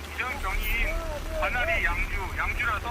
기존 경인 관할이 양주라서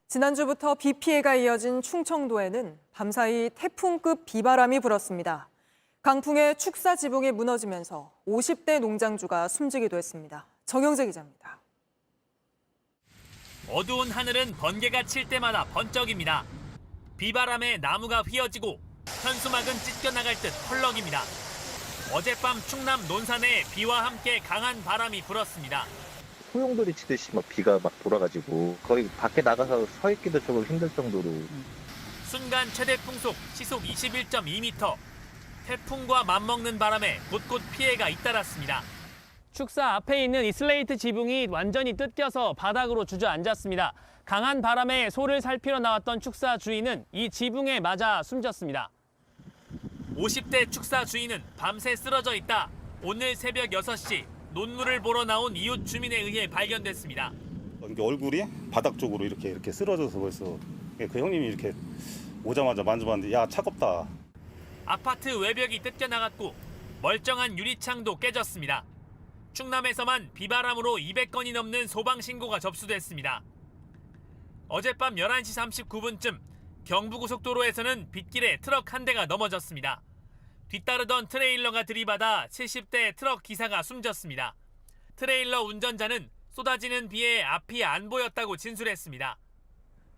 지난주부터 비 피해가 이어진 충청도에는 밤사이 태풍급 비바람이 불었습니다. 강풍에 축사 지붕이 무너지면서 50대 농장주가 숨지기도 했습니다. 정영재 기자입니다. 어두운 하늘은 번개가 칠 때마다 번쩍입니다. 비바람에 나무가 휘어지고 현수막은 찢겨나갈 듯 펄럭입니다. 어젯밤 충남 논산에 비와 함께 강한 바람이 불었습니다. 소용돌이 치듯이 막 비가 막 돌아가지고 거의 밖에 나가서 서 있기도 조금 힘들 정도로. 순간 최대 풍속 시속 21.2m. 태풍과 맞먹는 바람에 곳곳 피해가 잇따랐습니다. 축사 앞에 있는 이 슬레이트 지붕이 완전히 뜯겨서 바닥으로 주저앉았습니다. 강한 바람에 소를 살피러 나왔던 축사 주인은 이 지붕에 맞아 숨졌습니다. 50대 축사 주인은 밤새 쓰러져 있다 오늘 새벽 6시 논물을 보러 나온 이웃 주민에 의해 발견됐습니다. 얼굴이 바닥 쪽으로 이렇게 쓰러져서 벌써 그 형님이 이렇게 오자마자 만져봤는데 야 차갑다. 아파트 외벽이 뜯겨나갔고 멀쩡한 유리창도 깨졌습니다. 충남에서만 비바람으로 200건이 넘는 소방신고가 접수됐습니다. 어젯밤 11시 39분쯤 경부고속도로에서는 빗길에 트럭 한 대가 넘어졌습니다. 뒤따르던 트레일러가 들이받아 70대 트럭 기사가 숨졌습니다. 트레일러 운전자는 쏟아지는 비에 앞이 안 보였다고 진술했습니다.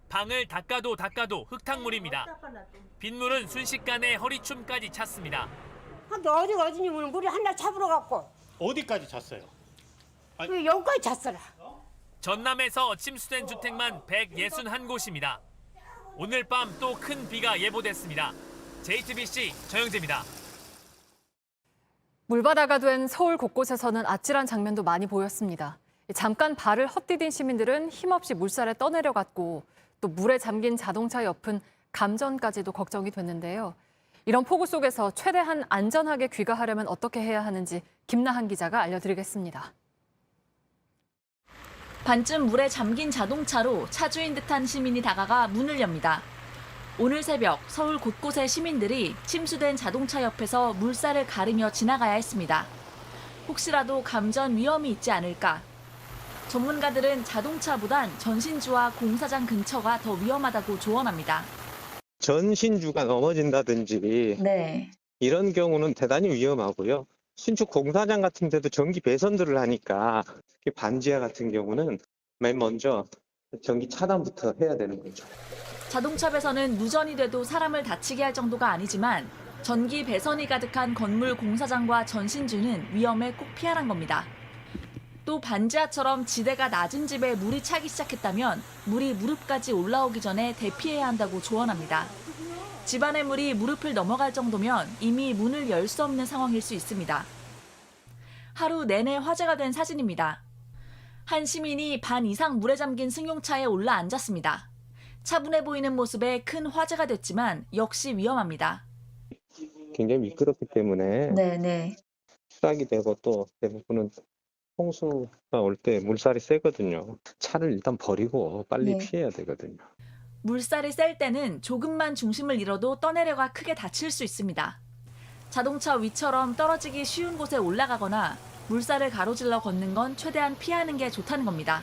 방을 닦아도 흙탕물입니다. 빗물은 순식간에 허리춤까지 찼습니다. 근데 어디가 어디니 물이 하나 차불어 갖고 어디까지 잤어요? 여기까지 잤어라. 전남에서 침수된 주택만 161곳입니다. 오늘 밤 또 큰 비가 예보됐습니다. JTBC 정영재입니다. 물바다가 된 서울 곳곳에서는 아찔한 장면도 많이 보였습니다. 잠깐 발을 헛디딘 시민들은 힘없이 물살에 떠내려갔고 또 물에 잠긴 자동차 옆은 감전까지도 걱정이 됐는데요. 이런 폭우 속에서 최대한 안전하게 귀가하려면 어떻게 해야 하는지 김나한 기자가 알려드리겠습니다. 반쯤 물에 잠긴 자동차로 차주인 듯한 시민이 다가가 문을 엽니다. 오늘 새벽 서울 곳곳의 시민들이 침수된 자동차 옆에서 물살을 가르며 지나가야 했습니다. 혹시라도 감전 위험이 있지 않을까. 전문가들은 자동차보단 전신주와 공사장 근처가 더 위험하다고 조언합니다. 전신주가 넘어진다든지 이런 경우는 대단히 위험하고요. 신축 공사장 같은 데도 전기 배선들을 하니까 반지하 같은 경우는 맨 먼저 전기 차단부터 해야 되는 거죠. 자동차 배선은 누전이 돼도 사람을 다치게 할 정도가 아니지만 전기 배선이 가득한 건물 공사장과 전신주는 위험에 꼭 피하란 겁니다. 또 반지하처럼 지대가 낮은 집에 물이 차기 시작했다면 물이 무릎까지 올라오기 전에 대피해야 한다고 조언합니다. 집안의 물이 무릎을 넘어갈 정도면 이미 문을 열 수 없는 상황일 수 있습니다. 하루 내내 화제가 된 사진입니다. 한 시민이 반 이상 물에 잠긴 승용차에 올라 앉았습니다. 차분해 보이는 모습에 큰 화제가 됐지만 역시 위험합니다. 굉장히 미끄럽기 때문에 추락이 되고 또 대부분은 홍수가 올 때 물살이 세거든요. 차를 일단 버리고 빨리 피해야 되거든요. 물살이 셀 때는 조금만 중심을 잃어도 떠내려가 크게 다칠 수 있습니다. 자동차 위처럼 떨어지기 쉬운 곳에 올라가거나 물살을 가로질러 걷는 건 최대한 피하는 게 좋다는 겁니다.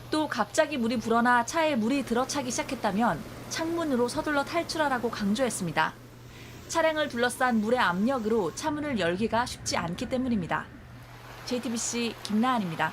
또 갑자기 물이 불어나 차에 물이 들어차기 시작했다면 창문으로 서둘러 탈출하라고 강조했습니다. 차량을 둘러싼 물의 압력으로 차문을 열기가 쉽지 않기 때문입니다. JTBC 김나은입니다.